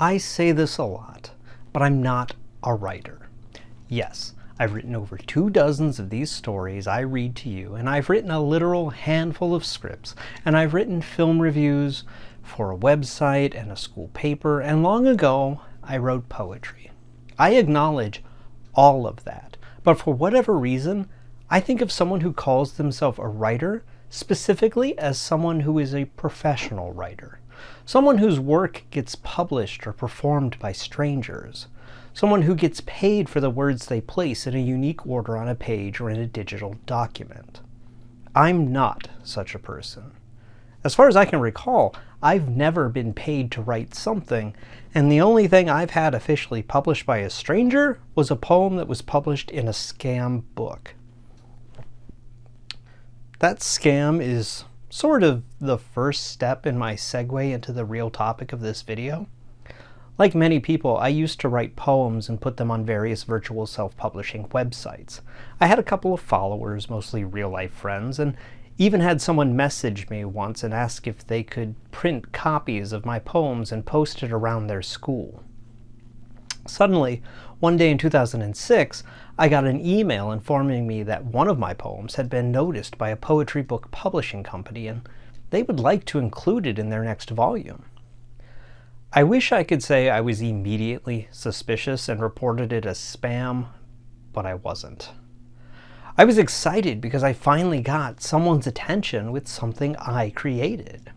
I say this a lot, but I'm not a writer. Yes, I've written over 24 of these stories I read to you, and I've written a literal handful of scripts, and I've written film reviews for a website and a school paper, and long ago, I wrote poetry. I acknowledge all of that, but for whatever reason, I think of someone who calls themselves a writer specifically as someone who is a professional writer. Someone whose work gets published or performed by strangers. Someone who gets paid for the words they place in a unique order on a page or in a digital document. I'm not such a person. As far as I can recall, I've never been paid to write something, and the only thing I've had officially published by a stranger was a poem that was published in a scam book. That scam is sort of the first step in my segue into the real topic of this video. Like many people, I used to write poems and put them on various virtual self-publishing websites. I had a couple of followers, mostly real-life friends, and even had someone message me once and ask if they could print copies of my poems and post it around their school. Suddenly, one day in 2006, I got an email informing me that one of my poems had been noticed by a poetry book publishing company and they would like to include it in their next volume. I wish I could say I was immediately suspicious and reported it as spam, but I wasn't. I was excited because I finally got someone's attention with something I created.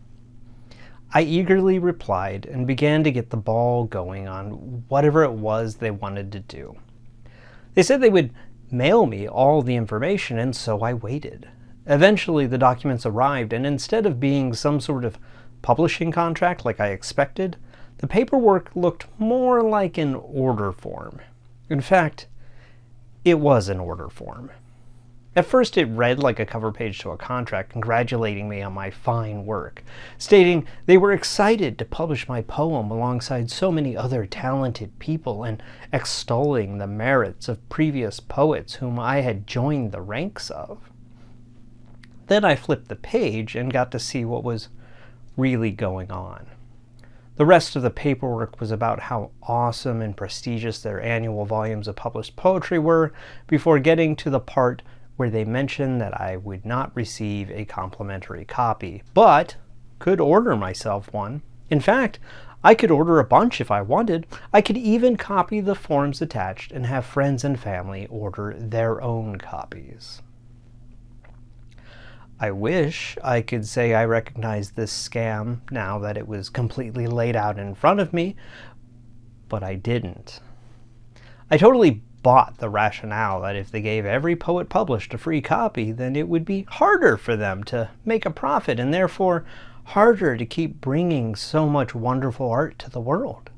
I eagerly replied and began to get the ball going on whatever it was they wanted to do. They said they would mail me all the information, and so I waited. Eventually the documents arrived, and instead of being some sort of publishing contract like I expected, the paperwork looked more like an order form. In fact, it was an order form. At first it read like a cover page to a contract congratulating me on my fine work, stating they were excited to publish my poem alongside so many other talented people and extolling the merits of previous poets whom I had joined the ranks of. Then I flipped the page and got to see what was really going on. The rest of the paperwork was about how awesome and prestigious their annual volumes of published poetry were, before getting to the part where they mentioned that I would not receive a complimentary copy, but could order myself one. In fact, I could order a bunch if I wanted. I could even copy the forms attached and have friends and family order their own copies. I wish I could say I recognized this scam now that it was completely laid out in front of me, but I didn't. I totally bought the rationale that if they gave every poet published a free copy, then it would be harder for them to make a profit and therefore harder to keep bringing so much wonderful art to the world.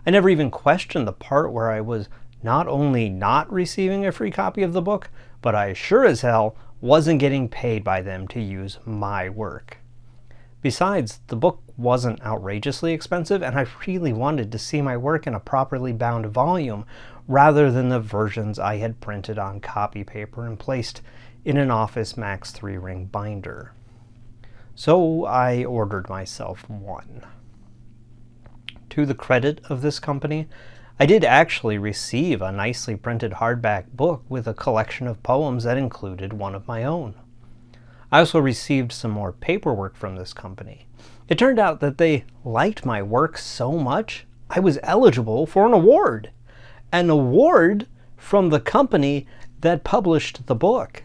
I never even questioned the part where I was not only not receiving a free copy of the book, but I sure as hell wasn't getting paid by them to use my work. Besides, the book wasn't outrageously expensive, and I really wanted to see my work in a properly bound volume rather than the versions I had printed on copy paper and placed in an Office Max 3-ring binder. So I ordered myself one. To the credit of this company, I did actually receive a nicely printed hardback book with a collection of poems that included one of my own. I also received some more paperwork from this company. It turned out that they liked my work so much, I was eligible for an award. An award from the company that published the book.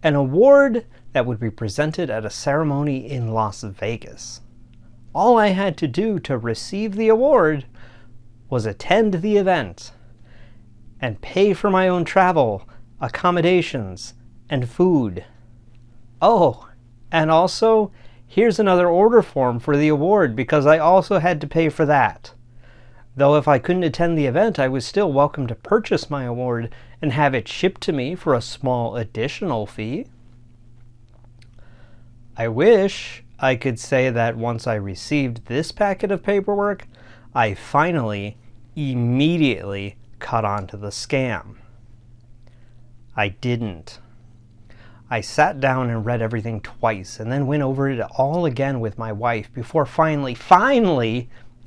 An award that would be presented at a ceremony in Las Vegas. All I had to do to receive the award was attend the event and pay for my own travel, accommodations, and food. Oh, and also, here's another order form for the award because I also had to pay for that. Though if I couldn't attend the event, I was still welcome to purchase my award and have it shipped to me for a small additional fee. I wish I could say that once I received this packet of paperwork, I finally, immediately caught on to the scam. I didn't. I sat down and read everything twice and then went over it all again with my wife before finally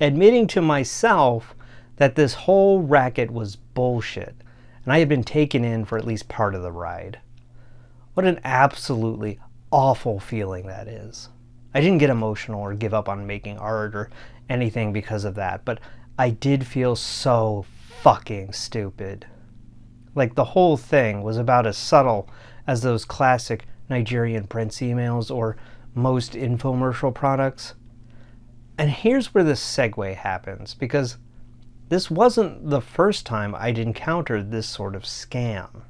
admitting to myself that this whole racket was bullshit, and I had been taken in for at least part of the ride. What an absolutely awful feeling that is. I didn't get emotional or give up on making art or anything because of that, but I did feel so fucking stupid. Like the whole thing was about as subtle as those classic Nigerian Prince emails or most infomercial products. And here's where the segue happens, because this wasn't the first time I'd encountered this sort of scam.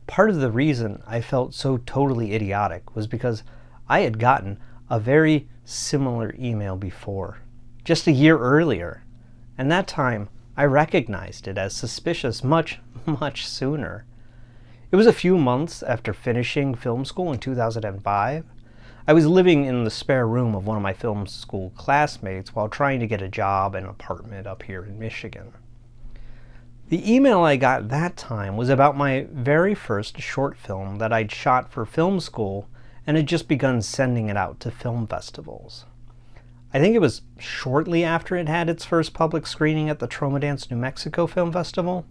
Part of the reason I felt so totally idiotic was because I had gotten a very similar email before, just a year earlier, and that time I recognized it as suspicious much sooner. It was a few months after finishing film school in 2005. I was living in the spare room of one of my film school classmates while trying to get a job and apartment up here in Michigan. The email I got that time was about my very first short film that I'd shot for film school and had just begun sending it out to film festivals. I think it was shortly after it had its first public screening at the Tromedance, New Mexico Film Festival.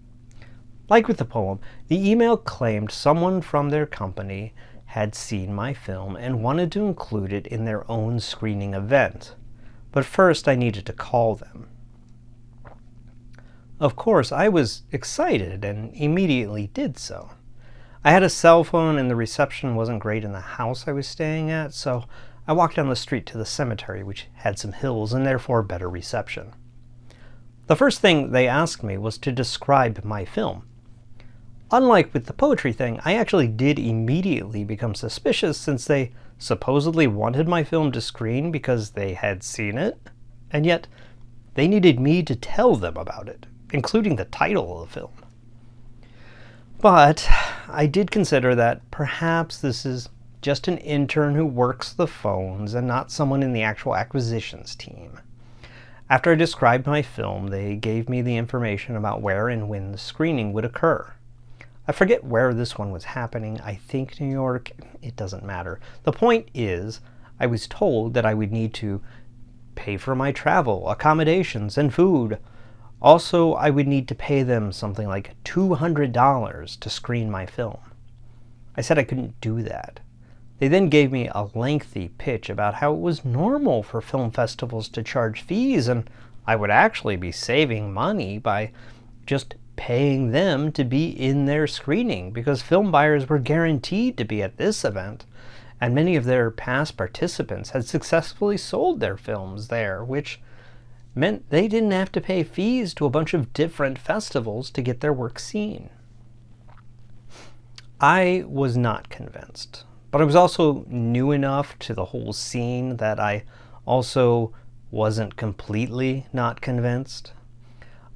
Like with the poem, the email claimed someone from their company had seen my film and wanted to include it in their own screening event. But first I needed to call them. Of course, I was excited and immediately did so. I had a cell phone and the reception wasn't great in the house I was staying at, so I walked down the street to the cemetery, which had some hills and therefore better reception. The first thing they asked me was to describe my film. Unlike with the poetry thing, I actually did immediately become suspicious since they supposedly wanted my film to screen because they had seen it, and yet they needed me to tell them about it, including the title of the film. But I did consider that perhaps this is just an intern who works the phones and not someone in the actual acquisitions team. After I described my film, they gave me the information about where and when the screening would occur. I forget where this one was happening. I think New York. It doesn't matter. The point is, I was told that I would need to pay for my travel, accommodations, and food. Also, I would need to pay them something like $200 to screen my film. I said I couldn't do that. They then gave me a lengthy pitch about how it was normal for film festivals to charge fees, and I would actually be saving money by just paying them to be in their screening because film buyers were guaranteed to be at this event, and many of their past participants had successfully sold their films there, which meant they didn't have to pay fees to a bunch of different festivals to get their work seen. I was not convinced, but I was also new enough to the whole scene that I also wasn't completely not convinced.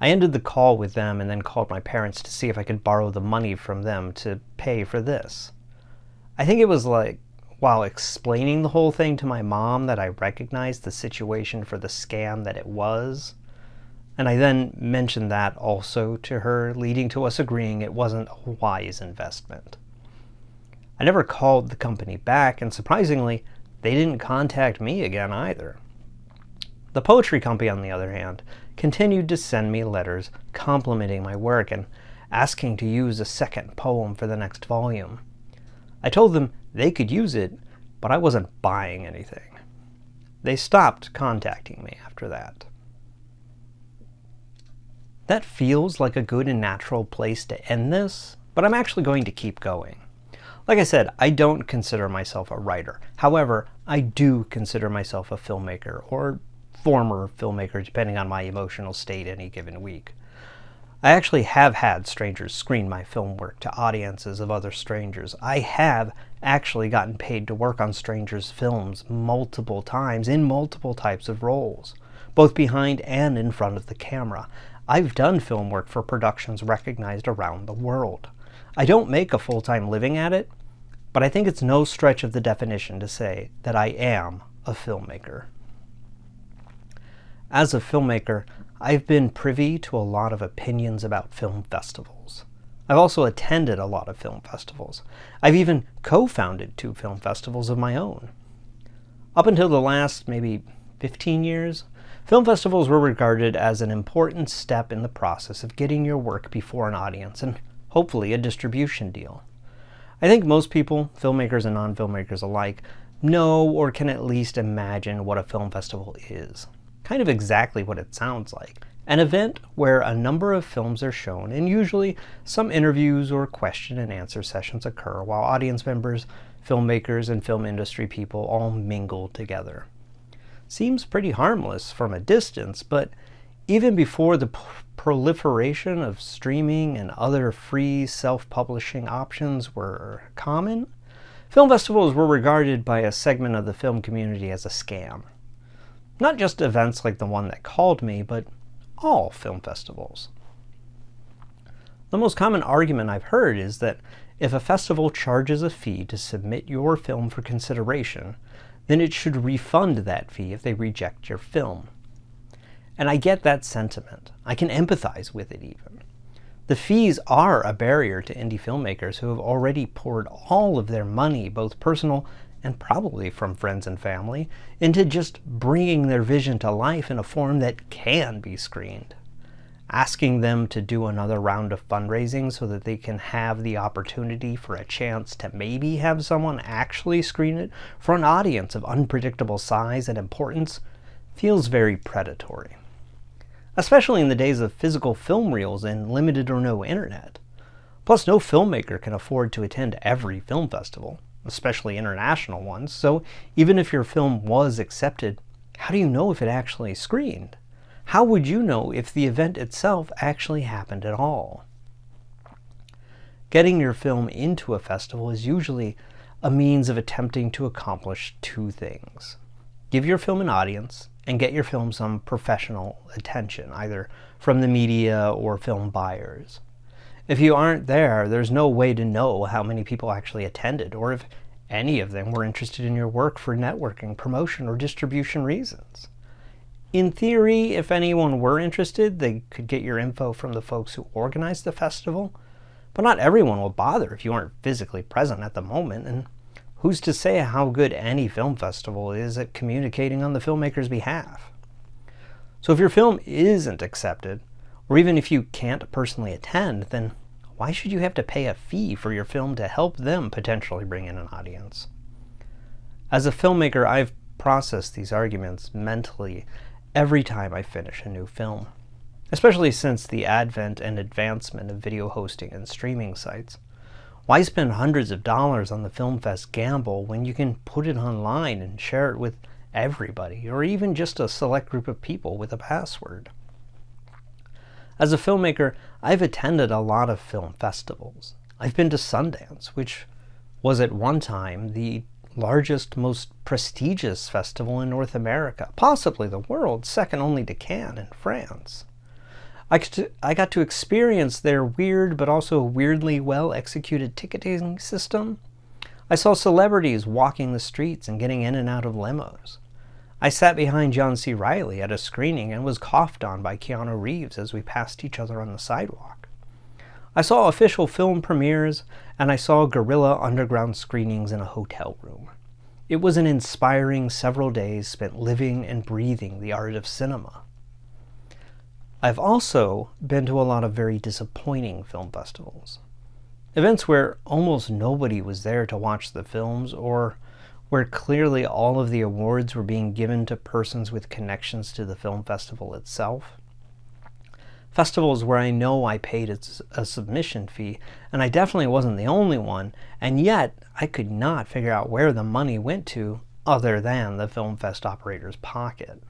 I ended the call with them and then called my parents to see if I could borrow the money from them to pay for this. I think it was like while explaining the whole thing to my mom that I recognized the situation for the scam that it was, and I then mentioned that also to her, leading to us agreeing it wasn't a wise investment. I never called the company back, and surprisingly, they didn't contact me again either. The poetry company, on the other hand, continued to send me letters complimenting my work and asking to use a second poem for the next volume. I told them they could use it, but I wasn't buying anything. They stopped contacting me after that. That feels like a good and natural place to end this, but I'm actually going to keep going. Like I said, I don't consider myself a writer. However, I do consider myself a filmmaker, or former filmmaker, depending on my emotional state any given week. I actually have had strangers screen my film work to audiences of other strangers. I have actually gotten paid to work on strangers' films multiple times in multiple types of roles, both behind and in front of the camera. I've done film work for productions recognized around the world. I don't make a full-time living at it, but I think it's no stretch of the definition to say that I am a filmmaker. As a filmmaker, I've been privy to a lot of opinions about film festivals. I've also attended a lot of film festivals. I've even co-founded 2 film festivals of my own. Up until the last maybe 15 years, film festivals were regarded as an important step in the process of getting your work before an audience and hopefully a distribution deal. I think most people, filmmakers and non-filmmakers alike, know or can at least imagine what a film festival is. Kind of exactly what it sounds like. An event where a number of films are shown and usually some interviews or question and answer sessions occur while audience members, filmmakers, and film industry people all mingle together. Seems pretty harmless from a distance, but even before the proliferation of streaming and other free self-publishing options were common, film festivals were regarded by a segment of the film community as a scam. Not just events like the one that called me, but all film festivals. The most common argument I've heard is that if a festival charges a fee to submit your film for consideration, then it should refund that fee if they reject your film. And I get that sentiment. I can empathize with it even. The fees are a barrier to indie filmmakers who have already poured all of their money, both personal and probably from friends and family, into just bringing their vision to life in a form that can be screened. Asking them to do another round of fundraising so that they can have the opportunity for a chance to maybe have someone actually screen it for an audience of unpredictable size and importance feels very predatory. Especially in the days of physical film reels and limited or no internet. Plus, no filmmaker can afford to attend every film festival, especially international ones, so even if your film was accepted, how do you know if it actually screened? How would you know if the event itself actually happened at all? Getting your film into a festival is usually a means of attempting to accomplish two things. Give your film an audience, and get your film some professional attention, either from the media or film buyers. If you aren't there, there's no way to know how many people actually attended, or if any of them were interested in your work for networking, promotion, or distribution reasons. In theory, if anyone were interested, they could get your info from the folks who organized the festival, but not everyone will bother if you aren't physically present at the moment, and who's to say how good any film festival is at communicating on the filmmaker's behalf? So if your film isn't accepted, or even if you can't personally attend, then why should you have to pay a fee for your film to help them potentially bring in an audience? As a filmmaker, I've processed these arguments mentally every time I finish a new film, especially since the advent and advancement of video hosting and streaming sites. Why spend hundreds of dollars on the Film Fest gamble when you can put it online and share it with everybody, or even just a select group of people with a password? As a filmmaker, I've attended a lot of film festivals. I've been to Sundance, which was at one time the largest, most prestigious festival in North America, possibly the world, second only to Cannes in France. I got to experience their weird but also weirdly well-executed ticketing system. I saw celebrities walking the streets and getting in and out of limos. I sat behind John C. Reilly at a screening and was coughed on by Keanu Reeves as we passed each other on the sidewalk. I saw official film premieres, and I saw guerrilla underground screenings in a hotel room. It was an inspiring several days spent living and breathing the art of cinema. I've also been to a lot of very disappointing film festivals. Events where almost nobody was there to watch the films, or where clearly all of the awards were being given to persons with connections to the film festival itself. Festivals where I know I paid a submission fee, and I definitely wasn't the only one, and yet I could not figure out where the money went to other than the Film Fest operator's pocket.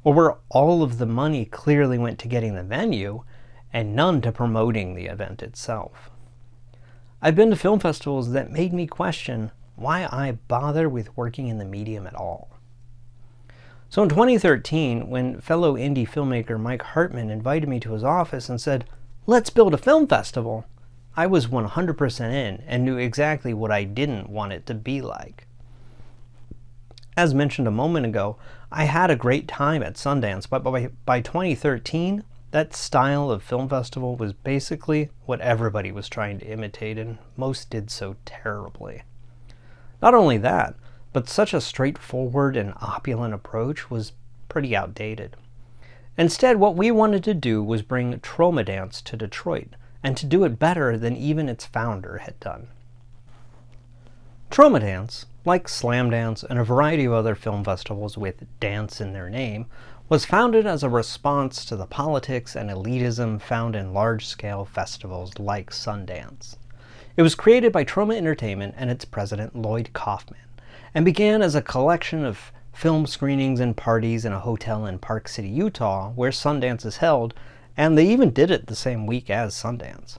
Or where all of the money clearly went to getting the venue, and none to promoting the event itself. I've been to film festivals that made me question why I bother with working in the medium at all. So in 2013, when fellow indie filmmaker Mike Hartman invited me to his office and said, "Let's build a film festival," I was 100% in and knew exactly what I didn't want it to be like. As mentioned a moment ago, I had a great time at Sundance, but by 2013, that style of film festival was basically what everybody was trying to imitate, and most did so terribly. Not only that, But such a straightforward and opulent approach was pretty outdated. Instead, what we wanted to do was bring Troma dance to Detroit, and to do it better than even its founder had done. Troma dance, like Slam Dance and a variety of other film festivals with dance in their name, was founded as a response to the politics and elitism found in large-scale festivals like Sundance. It was created by Troma Entertainment and its president Lloyd Kaufman, and began as a collection of film screenings and parties in a hotel in Park City, Utah, where Sundance is held, and they even did it the same week as Sundance.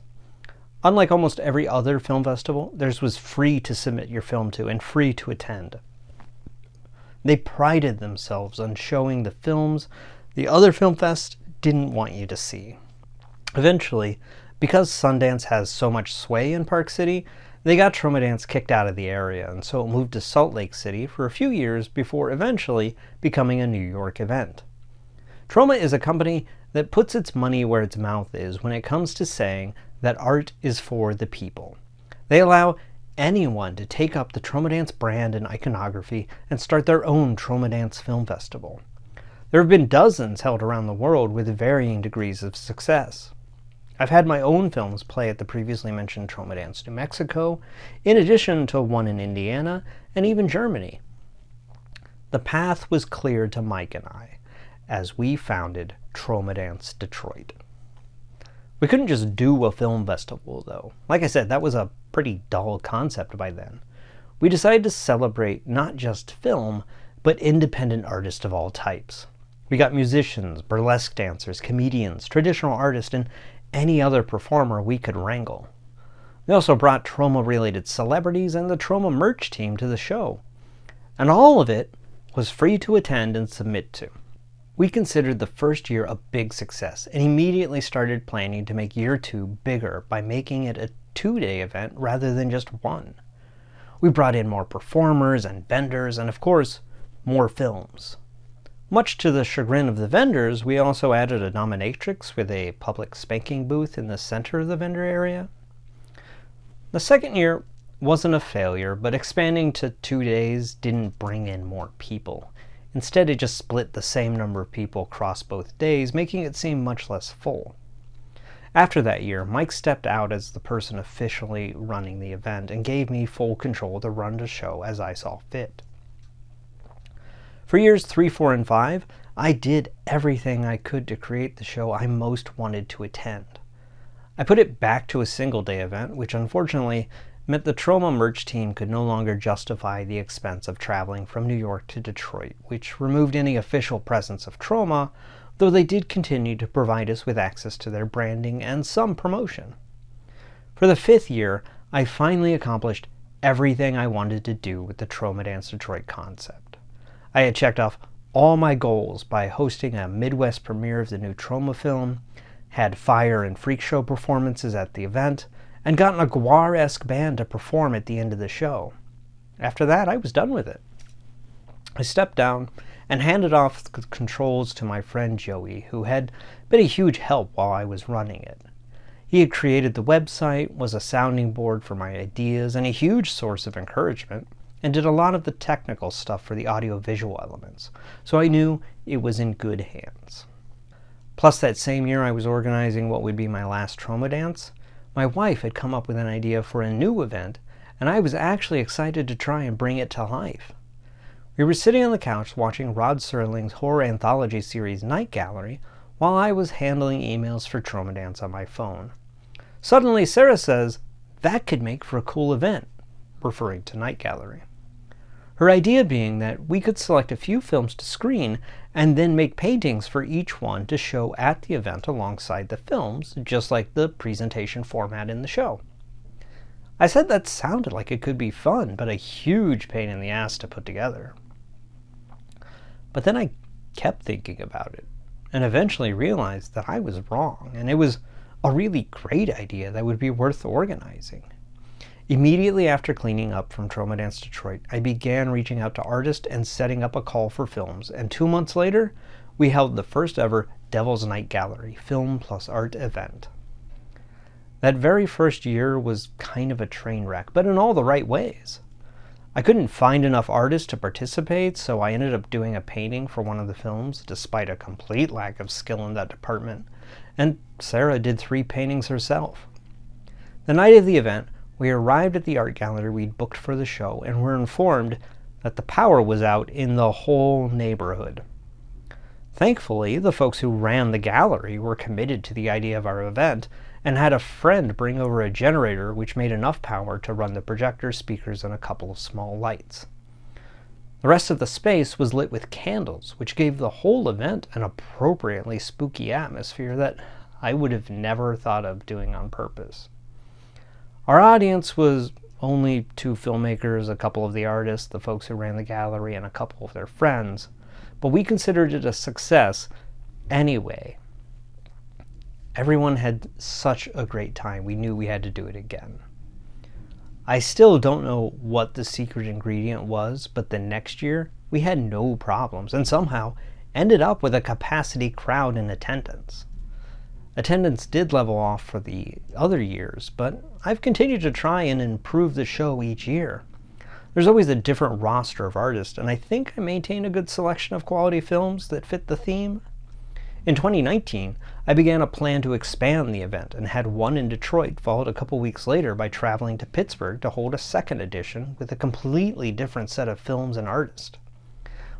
Unlike almost every other film festival, theirs was free to submit your film to and free to attend. They prided themselves on showing the films the other film fests didn't want you to see. Eventually, because Sundance has so much sway in Park City, they got Troma dance kicked out of the area, and so it moved to Salt Lake City for a few years before eventually becoming a New York event. Troma is a company that puts its money where its mouth is when it comes to saying that art is for the people. They allow anyone to take up the Troma dance brand and iconography and start their own Troma dance film festival. There have been dozens held around the world with varying degrees of success. I've had my own films play at the previously mentioned Troma Dance New Mexico, in addition to one in Indiana and even Germany. The path was clear to Mike and I as we founded Troma Dance Detroit. We couldn't just do a film festival, though. Like I said, that was a pretty dull concept by then. We decided to celebrate not just film, but independent artists of all types. We got musicians, burlesque dancers, comedians, traditional artists, and any other performer we could wrangle. We also brought Troma-related celebrities and the Troma merch team to the show. And all of it was free to attend and submit to. We considered the first year a big success and immediately started planning to make year 2 bigger by making it a 2-day event rather than just one. We brought in more performers and vendors and, of course, more films. Much to the chagrin of the vendors, we also added a dominatrix with a public spanking booth in the center of the vendor area. The second year wasn't a failure, but expanding to 2 days didn't bring in more people. Instead, it just split the same number of people across both days, making it seem much less full. After that year, Mike stepped out as the person officially running the event and gave me full control to run the show as I saw fit. For years 3, 4, and 5, I did everything I could to create the show I most wanted to attend. I put it back to a single-day event, which unfortunately meant the Troma merch team could no longer justify the expense of traveling from New York to Detroit, which removed any official presence of Troma, though they did continue to provide us with access to their branding and some promotion. For the 5th year, I finally accomplished everything I wanted to do with the Troma Dance Detroit concept. I had checked off all my goals by hosting a Midwest premiere of the new Troma film, had fire and freak show performances at the event, and gotten a Gwar-esque band to perform at the end of the show. After that, I was done with it. I stepped down and handed off the controls to my friend Joey, who had been a huge help while I was running it. He had created the website, was a sounding board for my ideas, and a huge source of encouragement, and did a lot of the technical stuff for the audio-visual elements, so I knew it was in good hands. Plus, that same year I was organizing what would be my last Troma Dance, my wife had come up with an idea for a new event, and I was actually excited to try and bring it to life. We were sitting on the couch watching Rod Serling's horror anthology series Night Gallery while I was handling emails for Troma Dance on my phone. Suddenly, Sarah says, "That could make for a cool event," referring to Night Gallery. Her idea being that we could select a few films to screen and then make paintings for each one to show at the event alongside the films, just like the presentation format in the show. I said that sounded like it could be fun, but a huge pain in the ass to put together. But then I kept thinking about it, and eventually realized that I was wrong, and it was a really great idea that would be worth organizing. Immediately after cleaning up from Troma Dance Detroit, I began reaching out to artists and setting up a call for films, and 2 months later, we held the first ever Devil's Night Gallery Film plus Art event. That very first year was kind of a train wreck, but in all the right ways. I couldn't find enough artists to participate, so I ended up doing a painting for one of the films, despite a complete lack of skill in that department, and Sarah did 3 paintings herself. The night of the event, we arrived at the art gallery we'd booked for the show and were informed that the power was out in the whole neighborhood. Thankfully, the folks who ran the gallery were committed to the idea of our event and had a friend bring over a generator which made enough power to run the projector, speakers, and a couple of small lights. The rest of the space was lit with candles, which gave the whole event an appropriately spooky atmosphere that I would have never thought of doing on purpose. Our audience was only 2 filmmakers, a couple of the artists, the folks who ran the gallery, and a couple of their friends, but we considered it a success anyway. Everyone had such a great time. We knew we had to do it again. I still don't know what the secret ingredient was, but the next year we had no problems and somehow ended up with a capacity crowd in attendance. Attendance did level off for the other years, but I've continued to try and improve the show each year. There's always a different roster of artists, and I think I maintain a good selection of quality films that fit the theme. In 2019, I began a plan to expand the event and had one in Detroit, followed a couple weeks later by traveling to Pittsburgh to hold a second edition with a completely different set of films and artists.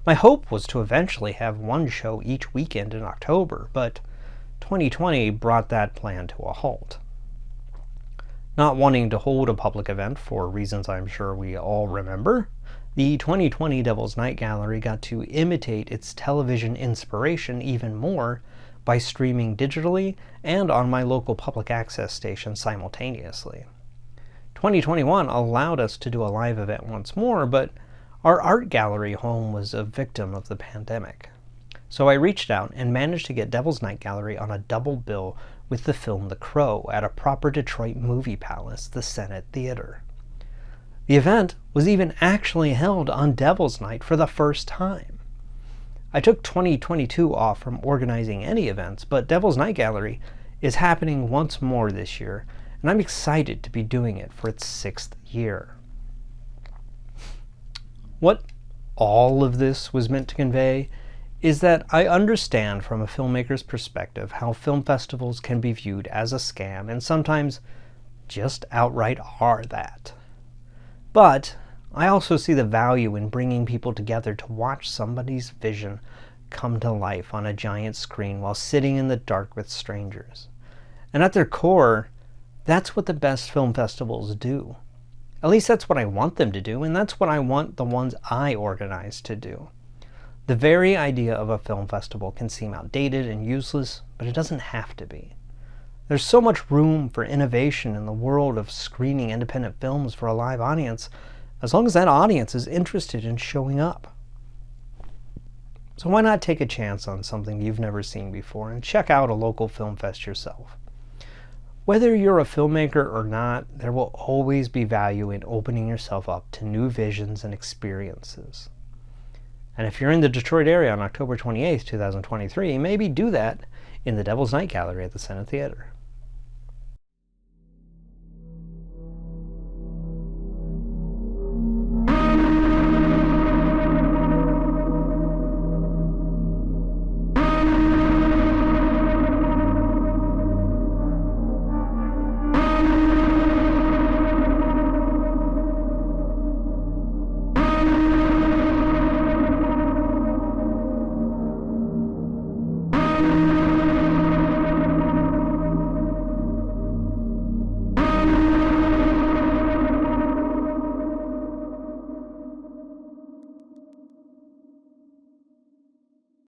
My hope was to eventually have one show each weekend in October, but 2020 brought that plan to a halt. Not wanting to hold a public event for reasons I'm sure we all remember, the 2020 Devil's Night Gallery got to imitate its television inspiration even more by streaming digitally and on my local public access station simultaneously. 2021 allowed us to do a live event once more, but our art gallery home was a victim of the pandemic. So I reached out and managed to get Devil's Night Gallery on a double bill with the film The Crow at a proper Detroit movie palace, the Senate Theater. The event was even actually held on Devil's Night for the first time. I took 2022 off from organizing any events, but Devil's Night Gallery is happening once more this year, and I'm excited to be doing it for its 6th year. What all of this was meant to convey is that I understand from a filmmaker's perspective how film festivals can be viewed as a scam and sometimes just outright are that. But I also see the value in bringing people together to watch somebody's vision come to life on a giant screen while sitting in the dark with strangers. And at their core, that's what the best film festivals do. At least that's what I want them to do, and that's what I want the ones I organize to do. The very idea of a film festival can seem outdated and useless, but it doesn't have to be. There's so much room for innovation in the world of screening independent films for a live audience, as long as that audience is interested in showing up. So why not take a chance on something you've never seen before and check out a local film fest yourself? Whether you're a filmmaker or not, there will always be value in opening yourself up to new visions and experiences. And if you're in the Detroit area on October 28th, 2023, maybe do that in the Devil's Night Gallery at the Senate Theater.